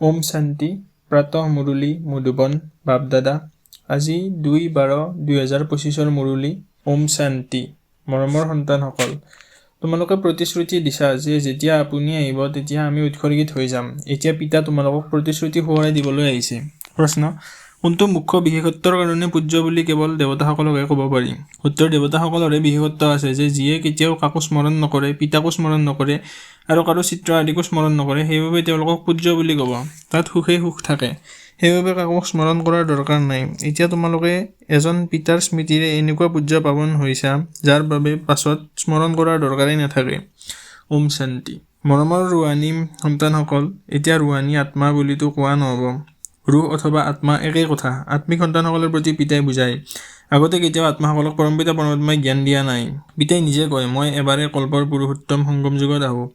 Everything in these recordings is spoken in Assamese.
ওম শান্তি প্ৰাতঃ মুৰলী মধুবন বাপদাদা আজি 2/12/2025 মুৰলী ওম শান্তি মৰমৰ সন্তানসকল তোমালোকে প্ৰতিশ্ৰুতি দিছা যে যেতিয়া আপুনি আহিব তেতিয়া আমি উৎসৰ্গিত হৈ যাম এতিয়া পিতা তোমালোকক প্ৰতিশ্ৰুতি সোঁৱৰাই দিবলৈ আহিছে প্ৰশ্ন কোনটো মুখ্য বিশেষত্বৰ কাৰণে পূজ্য বুলি কেৱল দেৱতাসকলকে ক'ব পাৰি উত্তৰ দেৱতাসকলৰে বিশেষত্ব আছে যে যিয়ে কেতিয়াও কাকো স্মৰণ নকৰে পিতাকো স্মৰণ নকৰে আৰু কাৰো চিত্ৰ আদিকো স্মৰণ নকৰে সেইবাবে তেওঁলোকক পূজ্য বুলি ক'ব তাত সুখেই সুখ থাকে সেইবাবে কাকো স্মৰণ কৰাৰ দৰকাৰ নাই এতিয়া তোমালোকে এজন পিতাৰ স্মৃতিৰে এনেকুৱা পূজ্য পাৱন হৈছা যাৰ বাবে পাছত স্মৰণ কৰাৰ দৰকাৰেই নাথাকে ওম শান্তি মৰমৰ ৰুহানী সন্তানসকল এতিয়া ৰুহানী আত্মা বুলিতো কোৱা নহ'ব ৰুহ অথবা আত্মা একেই কথা আত্মিক সন্তানসকলৰ প্ৰতি পিতাই বুজায় আগতে কেতিয়াও আত্মাসকলক পৰমপিতা পৰমাত্মাই জ্ঞান দিয়া নাই পিতাই নিজে কয় মই এবাৰে কল্পৰ পুৰুষোত্তম সংগম যুগত আহোঁ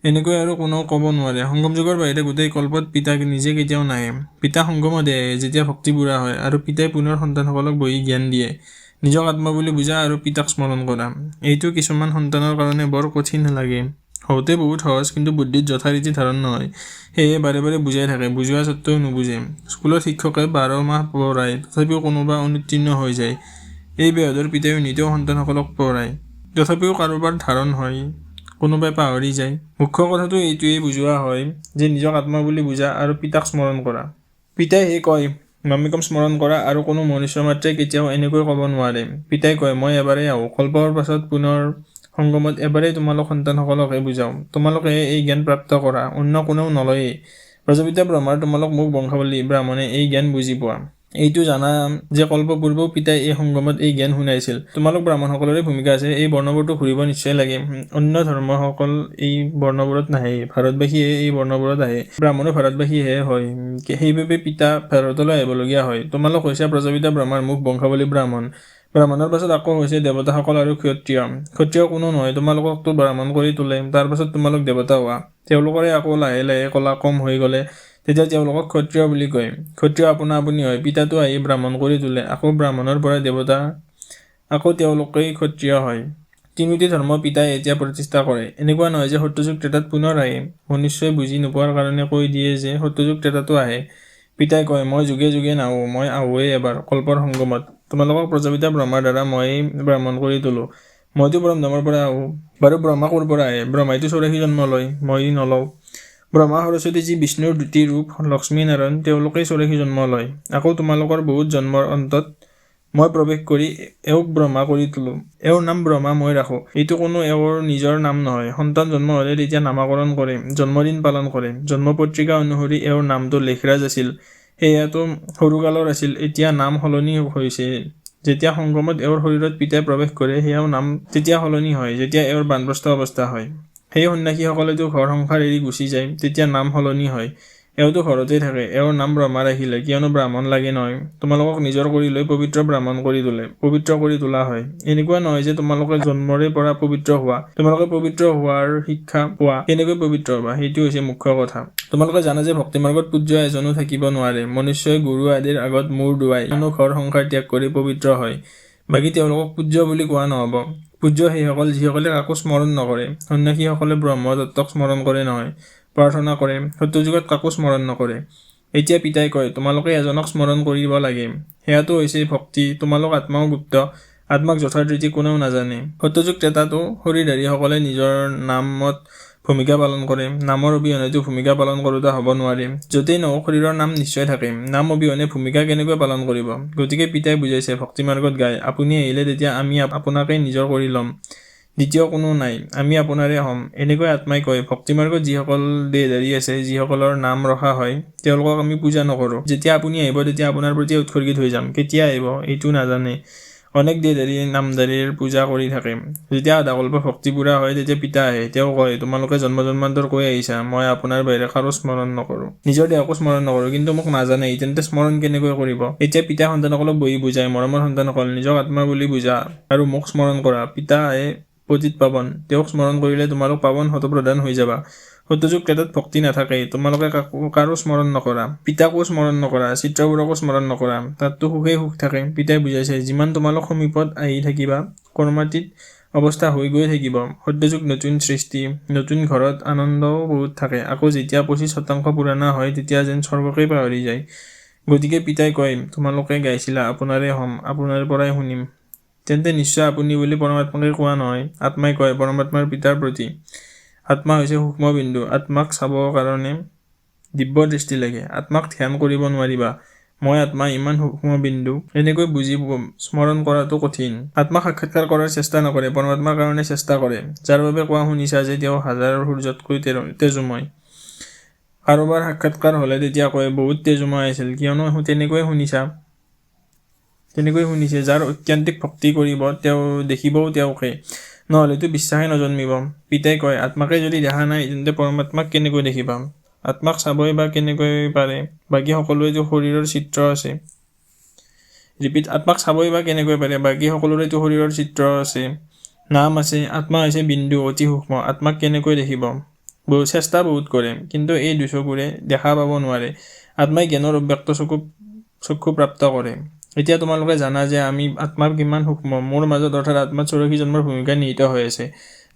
এনেকৈ আৰু কোনেও ক'ব নোৱাৰে সংগম যুগৰ বাহিৰে গোটেই কল্পত পিতা নিজে কেতিয়াও নাহে পিতা সংগমত আহে যেতিয়া ভক্তি বুঢ়া হয় আৰু পিতাই পুনৰ সন্তানসকলক বহি জ্ঞান দিয়ে নিজক আত্মা বুলি বুজা আৰু পিতাক স্মৰণ কৰা এইটো কিছুমান সন্তানৰ কাৰণে বৰ কঠিন লাগে হওঁতে বহুত সহজ কিন্তু বুদ্ধিত যথাৰীতি ধাৰণ নহয় সেয়ে বাৰে বাৰে বুজাই থাকে বুজোৱা সত্ত্বেও নুবুজে স্কুলত শিক্ষকে 12 মাহ পঢ়ায় তথাপিও কোনোবা অনুত্তীৰ্ণ হৈ যায় এই বেহদৰ পিতাইও নিতেও সন্তানসকলক পঢ়ায় তথাপিও কাৰোবাৰ ধাৰণ হয় কোনোবাই পাহৰি যায় মুখ্য কথাটো এইটোৱেই বুজোৱা হয় যে নিজক আত্মা বুলি বুজা আৰু পিতাক স্মৰণ কৰা পিতাই হে কয় মামিকম স্মৰণ কৰা আৰু কোনো মনুষ্য মাত্ৰে কেতিয়াও এনেকৈ ক'ব নোৱাৰে পিতাই কয় মই এবাৰেই আহোঁ কল্পৰ পাছত পুনৰ সংগমত এবাৰেই তোমালোক সন্তানসকলকে বুজাওঁ তোমালোকে এই জ্ঞান প্ৰাপ্ত কৰা অন্য কোনেও নলয়েই প্ৰজাপিতা ব্ৰহ্মাৰ তোমালোক মোক বংশাৱলী ব্ৰাহ্মণে এই জ্ঞান বুজি পোৱা এইটো জানা যে কল্পপূৰ্বেও পিতাই এই সংগমত এই জ্ঞান শুনাইছিল তোমালোক ব্ৰাহ্মণসকলৰে ভূমিকা আছে এই বৰ্ণবোৰটো ঘূৰিব নিশ্চয় লাগে অন্য ধৰ্মসকল এই বৰ্ণবোৰত নাহে ভাৰতবাসীয়ে এই বৰ্ণবোৰত আহে ব্ৰাহ্মণো ভাৰতবাসীহে হয় সেইবাবে পিতা ভাৰতলৈ আহিবলগীয়া হয় তোমালোক হৈছে প্ৰজাপিতা ব্ৰহ্মাৰ মুখ বংশাৱলী ব্ৰাহ্মণৰ পাছত আকৌ হৈছে দেৱতাসকল আৰু ক্ষত্ৰিয় কোনো নহয় তোমালোককতো ব্ৰাহ্মণ কৰি তোলে তাৰ পাছত তোমালোক দেৱতা হোৱা তেওঁলোকৰে আকৌ লাহে লাহে কলা কম হৈ গ'লে তেতিয়া তেওঁলোকক ক্ষত্ৰিয় বুলি কয় ক্ষত্ৰিয় আপোনা আপুনি হয় পিতাটো আহি ব্ৰাহ্মণ কৰি তোলে আকৌ ব্ৰাহ্মণৰ পৰা দেৱতা আকৌ তেওঁলোকেই ক্ষত্ৰিয় হয় তিনিটি ধৰ্ম পিতাই এতিয়া প্ৰতিষ্ঠা কৰে এনেকুৱা নহয় যে সত্যযুগ ত্ৰেতাত পুনৰ আহে মনুষ্যই বুজি নোপোৱাৰ কাৰণে কৈ দিয়ে যে সত্যযুগ ত্ৰেতাতো আহে পিতাই কয় মই যুগে যুগে নাহোঁ মই আহোঁৱেই এবাৰ কল্পৰ সংগমত তোমালোকক প্ৰজাপিতা ব্ৰহ্মাৰ দ্বাৰা মই ব্ৰাহ্মণ কৰি তোলো মইতো পৰমধামৰ পৰা আহোঁ বাৰু ব্ৰহ্মা ক'ৰ পৰা আহে ব্ৰহ্মাইতো 84 জন্ম লয় মই নলওঁ ব্ৰহ্মা সৰস্বতী যি বিষ্ণুৰ দ্বিতীয় ৰূপ লক্ষ্মী নাৰায়ণ তেওঁলোকেই 84 জন্ম লয় আকৌ তোমালোকৰ বহুত জন্মৰ অন্তত মই প্ৰৱেশ কৰি এওঁক ব্ৰহ্মা কৰি তোলো এওঁৰ নাম ব্ৰহ্মা মই ৰাখোঁ এইটো কোনো এওঁৰ নিজৰ নাম নহয় সন্তান জন্ম হ'লে তেতিয়া নামাকৰণ কৰে জন্মদিন পালন কৰে জন্ম পত্ৰিকা অনুসৰি এওঁৰ নামটো লেখৰাজ আছিল সেয়াতো সৰুকালৰ আছিল এতিয়া নাম সলনি হৈছে যেতিয়া সংগমত এওঁৰ শৰীৰত পিতাই প্ৰৱেশ কৰে সেয়াও নাম তেতিয়া সলনি হয় যেতিয়া এওঁৰ বানপ্ৰস্থ অৱস্থা হয় সেই সন্ন্যাসীসকলেতো ঘৰ সংসাৰ এৰি গুচি যায় তেতিয়া নাম সলনি হয় এওঁতো ঘৰতে থাকে এওঁৰ নাম ব্ৰহ্মা ৰাখিলে কিয়নো ব্ৰাহ্মণ লাগে নহয় তোমালোকক নিজৰ কৰি লৈ পবিত্ৰ ব্ৰাহ্মণ কৰি তোলে পবিত্ৰ কৰি তোলা হয় এনেকুৱা নহয় যে তোমালোকে জন্মৰে পৰা পবিত্ৰ হোৱা তোমালোকে পবিত্ৰ হোৱাৰ শিক্ষা পোৱা কেনেকৈ পবিত্ৰ হোৱা সেইটো হৈছে মুখ্য কথা তোমালোকে জানা যে ভক্তি মাৰ্গত পূজ্য এজনো থাকিব নোৱাৰে মনুষ্যই গুৰু আদিৰ আগত মূৰ দুৱাই কোনো ঘৰ সংসাৰ ত্যাগ কৰি পবিত্ৰ হয় বাকী তেওঁলোকক পূজ্য বুলি কোৱা নহ'ব পূজ্য সেইসকল যিসকলে কাকো স্মৰণ নকৰে সন্ন্যাসীসকলে ব্ৰহ্মদত্তক স্মৰণ কৰে নহয় প্ৰাৰ্থনা কৰে সত্যযুগত কাকো স্মৰণ নকৰে এতিয়া পিতাই কয় তোমালোকে এজনক স্মৰণ কৰিব লাগে সেয়াটো হৈছে ভক্তি তোমালোক আত্মাও গুপ্ত আত্মাক যথাৰীতি কোনেও নাজানে সত্যযুগ ত্ৰেতাতো শৰীৰধাৰীসকলে নিজৰ নামত ভূমিকা পালন কৰে নামৰ অবিহনেতো ভূমিকা পালন কৰোঁতা হ'ব নোৱাৰে য'তেই নহওক শৰীৰৰ নাম নিশ্চয় থাকে নাম অবিহনে ভূমিকা কেনেকৈ পালন কৰিব গতিকে পিতাই বুজাইছে ভক্তি মাৰ্গত গায় আপুনি আহিলে তেতিয়া আমি আপোনাকেই নিজৰ কৰি ল'ম দ্বিতীয় কোনো নাই আমি আপোনাৰে হ'ম এনেকৈ আত্মাই কয় ভক্তি মাৰ্গত যিসকল দেহধাৰী আছে যিসকলৰ নাম ৰখা হয় তেওঁলোকক আমি পূজা নকৰোঁ যেতিয়া আপুনি আহিব তেতিয়া আপোনাৰ প্ৰতি উৎসৰ্গিত হৈ যাম কেতিয়া আহিব এইটো নাজানে অনেক দেহধাৰী নামধাৰীৰ পূজা কৰি থাকে যেতিয়া আধাকল্প ভক্তি পুৰা হয় তেতিয়া পিতা আহে তেওঁ কয় তোমালোকে জন্ম জন্মান্তৰ কৈ আহিছা মই আপোনাৰ বাহিৰে কাৰো স্মৰণ নকৰোঁ নিজৰ দেহকো স্মৰণ নকৰোঁ কিন্তু মোক নাজানে তেন্তে স্মৰণ কেনেকৈ কৰিব এতিয়া পিতা সন্তানসকলক বহি বুজায় মৰমৰ সন্তানসকল নিজক আত্মা বুলি বুজা আৰু মোক স্মৰণ কৰা পিতা আহে পতিত পাৱন তেওঁক স্মৰণ কৰিলে তোমালোক পাৱন হতপ্ৰধান হৈ যাবা সত্যযুগ ত্ৰেতাত ভক্তি নাথাকে তোমালোকে কাৰো স্মৰণ নকৰা পিতাকো স্মৰণ নকৰা চিত্ৰবোৰকো স্মৰণ নকৰা তাততো সুখেই সুখ থাকে পিতাই বুজাইছে যিমান তোমালোক সমীপত আহি থাকিবা কৰ্মাতীত অৱস্থা হৈ গৈ থাকিব। সত্যযুগ নতুন সৃষ্টি, নতুন ঘৰত আনন্দও বহুত থাকে। আকৌ যেতিয়া 25% পুৰণা হয় তেতিয়া যেন স্বৰ্গকেই পাহৰি যায়। গতিকে পিতাই কয়, তোমালোকে গাইছিলা আপোনাৰে হ'ম, আপোনাৰ পৰাই শুনিম। তেন্তে নিশ্চয় আপুনি বুলি পৰমাত্মাকে কোৱা নহয়। আত্মাই কয় পৰমাত্মাৰ পিতাৰ প্ৰতি। আত্মা হৈছে সূক্ষ্ম বিন্দু। আত্মাক চাবৰ কাৰণে দিব্য দৃষ্টি লাগে। আত্মাক ধ্যান কৰিব নোৱাৰিবা। মই আত্মা ইমান সূক্ষ্ম বিন্দু এনেকৈ বুজি স্মৰণ কৰাটো কঠিন। আত্মা সাক্ষাৎকাৰ কৰাৰ চেষ্টা নকৰে, পৰমাত্মাৰ কাৰণে চেষ্টা কৰে। যাৰ বাবে কোৱা শুনিছা যে তেওঁ হাজাৰ সূৰ্যতকৈ তেজোময়। কাৰোবাৰ সাক্ষাৎকাৰ হ'লে তেতিয়া কয় বহুত তেজোময় আছিল, কিয়নো তেনেকৈ শুনিছে। যাৰ ঐকান্তিক ভক্তি কৰিব তেওঁ দেখিবও তেওঁকে, নহ'লেতো বিশ্বাসে নজন্মিব। পিতাই কয় আত্মাকে যদি দেখা নাই তেন্তে পৰমাত্মাক কেনেকৈ দেখিবা? আত্মাক চাবই বা কেনেকৈ পাৰে? বাকী সকলোৰেতো শৰীৰৰ চিত্ৰ আছে। আত্মাক চাবই বা কেনেকৈ পাৰে? বাকী সকলোৰেতো শৰীৰৰ চিত্ৰ আছে, নাম আছে। আত্মা হৈছে বিন্দু, অতি সূক্ষ্ম। আত্মাক কেনেকৈ দেখিব? চেষ্টা বহুত কৰে, কিন্তু এই দুচকুৰে দেখা পাব নোৱাৰে। আত্মাই জ্ঞানৰ অব্যক্ত চক্ষু প্ৰাপ্ত কৰে। এতিয়া তোমালোকে জানা যে আমি আত্মা কিমান সূক্ষ্ম। মোৰ মাজত অৰ্থাৎ আত্মাত 84 জন্মৰ ভূমিকা নিহিত হৈ আছে,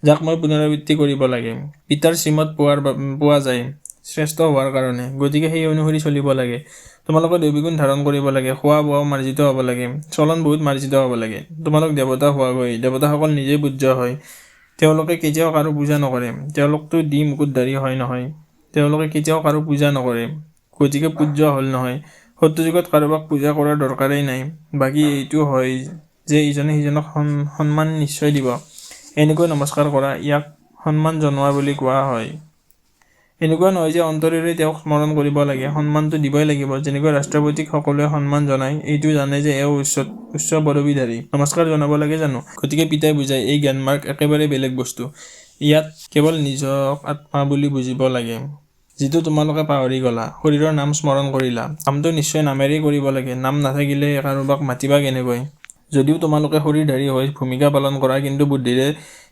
যাক মই পুনৰাবৃত্তি কৰিব লাগে। পিতাৰ শ্ৰীমত পোৱা যায় শ্ৰেষ্ঠ হোৱাৰ কাৰণে। গতিকে সেই অনুসৰি চলিব লাগে। তোমালোকে দৈবিগুণ ধাৰণ কৰিব লাগে। খোৱা বোৱাও মাৰ্জিত হ'ব লাগে। চলন বহুত মাৰ্জিত হ'ব লাগে। তোমালোক দেৱতা হোৱাগৈ। দেৱতাসকল নিজেই পূজ্য হয়। তেওঁলোকে কেতিয়াও কাৰো পূজা নকৰে। তেওঁলোকতো মুকুটধাৰী হয় নহয়। তেওঁলোকে কেতিয়াও কাৰো পূজা নকৰে, গতিকে পূজ্য হ'ল নহয়। সত্যযুগত কাৰোবাক পূজা কৰাৰ দৰকাৰেই নাই। বাকী এইটো হয় যে ইজনে সিজনক সন্মান নিশ্চয় দিব। এনেকৈ নমস্কাৰ কৰা, ইয়াক সন্মান জনোৱা বুলি কোৱা হয়। এনেকুৱা নহয় যে অন্তৰেৰে তেওঁক স্মৰণ কৰিব লাগে। সন্মানটো দিবই লাগিব। যেনেকৈ ৰাষ্ট্ৰপতিক সকলোৱে সন্মান জনায়, এইটো জানে যে এওঁ উচ্চ পদবীধাৰী, নমস্কাৰ জনাব লাগে জানো? গতিকে পিতাই বুজায় এই জ্ঞান মাৰ্গ একেবাৰে বেলেগ বস্তু। ইয়াত কেৱল নিজক আত্মা বুলি বুজিব লাগে, যিটো তোমালোকে পাহৰি গলা। শৰীৰৰ নাম স্মৰণ কৰিলা। কামটো নিশ্চয় নামেৰেই কৰিব লাগে। নাম নাথাকিলে কাৰোবাক মাতিবা কেনেকৈ? যদিও তোমালোকে শৰীৰধাৰী হৈ ভূমিকা পালন কৰা, কিন্তু বুদ্ধিৰে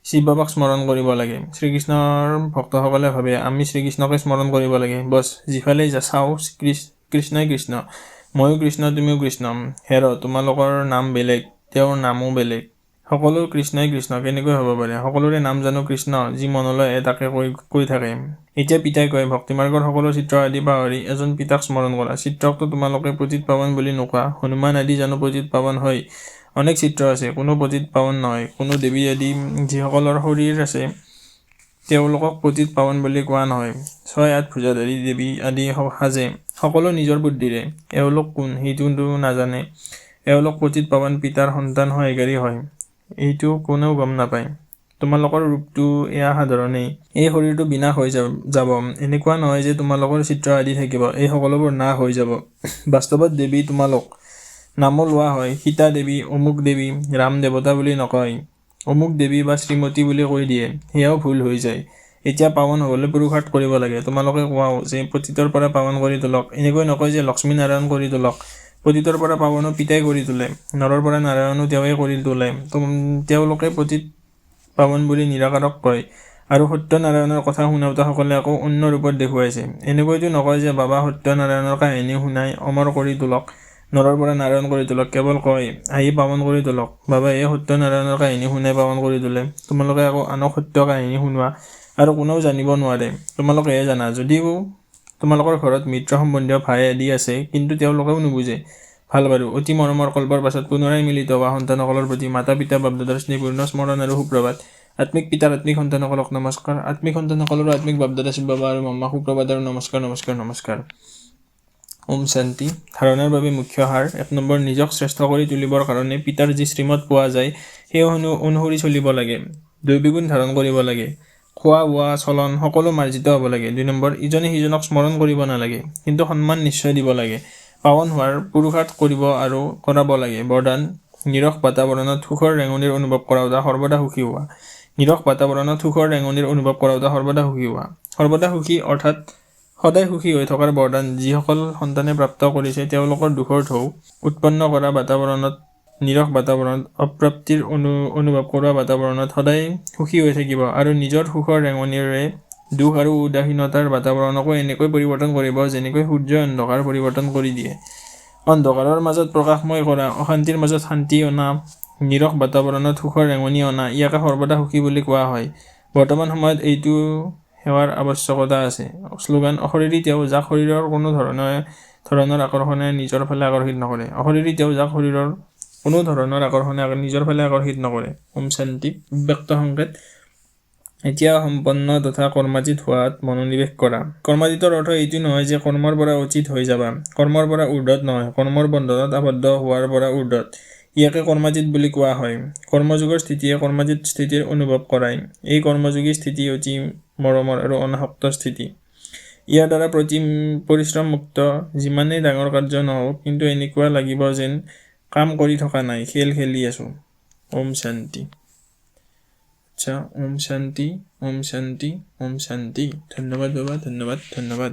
শিৱ বাবাক স্মৰণ কৰিব লাগে। শ্ৰীকৃষ্ণৰ ভক্তসকলে ভাবে আমি শ্ৰীকৃষ্ণকে স্মৰণ কৰিব লাগে। বছ যিফালে চাওঁ কৃষ্ণই কৃষ্ণ, ময়ো কৃষ্ণ, তুমিও কৃষ্ণ। হেৰ তোমালোকৰ নাম বেলেগ, তেওঁৰ নামো বেলেগ। সকলো কৃষ্ণই কৃষ্ণ কেনেকৈ হ'ব পাৰে? সকলোৰে নাম জানো কৃষ্ণ, যি মনলৈ আহে তাকে কৈ থাকে। এতিয়া পিতাই কয় ভক্তিমাৰ্গৰ সকলো চিত্ৰ আদি পাহৰি এজন পিতাক স্মৰণ কৰা। চিত্ৰকতো তোমালোকে পতিত পাৱন বুলি নোকোৱা। হনুমান আদি জানো পতিত পাৱন হয়? অনেক চিত্ৰ আছে, কোনো পতিত পাৱন নহয়। কোনো দেৱী আদি যিসকলৰ শৰীৰ আছে তেওঁলোকক পতিত পাৱন বুলি কোৱা নহয়। 6 ভুজাধাৰী দেৱী আদি সাজে, সকলো নিজৰ বুদ্ধিৰে। এওঁলোক কোন সেইটো নাজানে। এওঁলোক পতিত পাৱন পিতাৰ সন্তান সহায়কাৰী হয়, এইটো কোনেও গম নাপায়। তোমালোকৰ ৰূপটো এয়া সাধাৰণেই। এই শৰীৰটো বিনাশ হৈ যাব। এনেকুৱা নহয় যে তোমালোকৰ চিত্ৰ আদি থাকিব, এই সকলোবোৰ নাশ হৈ যাব। বাস্তৱত দেৱী তোমালোক। নামো লোৱা হয়, সীতা দেৱী, অমুক দেৱী। ৰাম দেৱতা বুলি নকয়, অমুক দেৱী বা শ্ৰীমতী বুলি কৈ দিয়ে। সেয়াও ভুল হৈ যায়। এতিয়া পাৱন হ'বলৈ পুৰুষাৰ্থ কৰিব লাগে। তোমালোকে কোৱাও যে পতিতৰ পৰা পাৱন কৰি তোলক। এনেকৈ নকয় যে লক্ষ্মী নাৰায়ণ কৰি তোলক। পতিতৰ পৰা পাৱনো পিতাই কৰি তোলে, নৰৰ পৰা নাৰায়ণো তেওঁৱে কৰি তোলে। তেওঁলোকে পতিত পাৱন বুলি নিৰাকাৰক কয়, আৰু সত্যনাৰায়ণৰ কথা শুনাওতাসকলে আকৌ অন্য ৰূপত দেখুৱাইছে। এনেকৈতো নকয় যে বাবা সত্যনাৰায়ণৰ কাহিনী শুনাই অমৰ কৰি তোলক, নৰৰ পৰা নাৰায়ণ কৰি তোলক। কেৱল কয় আহি পাৱন কৰি তোলক। বাবাই সত্যনাৰায়ণৰ কাহিনী শুনাই পাৱন কৰি তোলে। তোমালোকে আকৌ আনক সত্য কাহিনী শুনোৱা, আৰু কোনেও জানিব নোৱাৰে, তোমালোকেহে জানা। যদিও তোমালোকৰ ঘৰত মিত্ৰ সম্বন্ধীয় ভাই আদি আছে, কিন্তু তেওঁলোকেও নুবুজে। ভাল বাৰু, অতি মৰমৰ কল্পৰ পাছত পুনৰাই মিলিত হোৱা সন্তানসকলৰ প্ৰতি মাতা পিতা বাপদাদাৰ স্নেহপূৰ্ণ স্মৰণ আৰু সুপ্ৰভাত। আত্মিক পিতাৰ আত্মিক সন্তানসকলক নমস্কাৰ। আত্মিক সন্তানসকলৰো আত্মিক বাপদাদা শিৱ বাবা আৰু মাম্মা সুপ্ৰভাত আৰু নমস্কাৰ নমস্কাৰ নমস্কাৰ। ওম শান্তি। ধাৰণাৰ বাবে মুখ্য সাৰ। 1 নম্বৰ, নিজক শ্ৰেষ্ঠ কৰি তুলিবৰ কাৰণে পিতাৰ যি শ্ৰীমত পোৱা যায় সেই অনুসৰি চলিব লাগে। দৈবিগুণ ধাৰণ কৰিব লাগে। খোৱা বোৱা চলন সকলো মাৰ্জিত হ'ব লাগে। 2 নম্বৰ, ইজনে সিজনক স্মৰণ কৰিব নালাগে, কিন্তু সন্মান নিশ্চয় দিব লাগে। পাৱন হোৱাৰ পুৰুষাৰ্থ কৰিব আৰু কৰাব লাগে। বৰদান, নিৰস বাতাৱৰণত সুখৰ ৰেঙনিৰ অনুভৱ কৰাওঁতা সৰ্বদা সুখী হোৱা। নিৰস বাতাৱৰণত সুখৰ ৰেঙনিৰ অনুভৱ কৰাওঁতা সৰ্বদা সুখী হোৱা। সৰ্বদা সুখী অৰ্থাৎ সদায় সুখী হৈ থকাৰ বৰদান যিসকল সন্তানে প্ৰাপ্ত কৰিছে, তেওঁলোকৰ দুখৰ ঢৌ উৎপন্ন কৰা বাতাৱৰণত, নিৰস বাতাৱৰণত, অপ্ৰাপ্তিৰ অনুভৱ কৰোৱা বাতাৱৰণত সদায় সুখী হৈ থাকিব, আৰু নিজৰ সুখৰ ৰেঙনিৰে দুখ আৰু উদাসীনতাৰ বাতাৱৰণকো এনেকৈ পৰিৱৰ্তন কৰিব যেনেকৈ সূৰ্যই অন্ধকাৰ পৰিৱৰ্তন কৰি দিয়ে। অন্ধকাৰৰ মাজত প্ৰকাশময় কৰা, অশান্তিৰ মাজত শান্তি অনা, নিৰস বাতাবৰণত সুখৰ ৰেঙনি অনা ইয়াকে সৰ্বদা সুখী বুলি কোৱা হয়। বৰ্তমান সময়ত এইটো সেৱাৰ আৱশ্যকতা আছে। শ্লোগান অশৰীৰী তেওঁ যাক শৰীৰৰ কোনো ধৰণৰ আকৰ্ষণে নিজৰ ফালে আকৰ্ষিত নকৰে। অশৰীৰী তেওঁ যাক শৰীৰৰ কোনো ধৰণৰ আকৰ্ষণে নিজৰ ফালে আকৰ্ষিত নকৰে। ওম শান্তি। ব্যক্ত সংকেত এতিয়া সম্পন্ন তথা কৰ্মাজিত হোৱাত মনোনিৱেশ কৰা। কৰ্মাজিতৰ অৰ্থ এইটো নহয় যে কৰ্মৰ পৰা উচিত হৈ যাবা, কৰ্মৰ পৰা ঊৰ্ধত নহয়, কৰ্মৰ বন্ধনত আবদ্ধ হোৱাৰ পৰা ঊৰ্ধত। ইয়াকে কৰ্মাজিত বুলি কোৱা হয়। কৰ্মযোগৰ স্থিতিয়ে কৰ্মাজিত স্থিতিৰ অনুভৱ কৰায়। এই কৰ্মযোগী স্থিতি অতি মৰমৰ আৰু অনাসক্ত স্থিতি। ইয়াৰ দ্বাৰা পৰিশ্ৰমমুক্ত যিমানেই ডাঙৰ কাৰ্য নহওক, কিন্তু এনেকুৱা লাগিব যেন কাম কৰি থকা নাই, খেল খেলি আছো। ওম শান্তি। আচ্ছা, ওম শান্তি, ওম শান্তি, ওম শান্তি। ধন্যবাদ বাবা, ধন্যবাদ।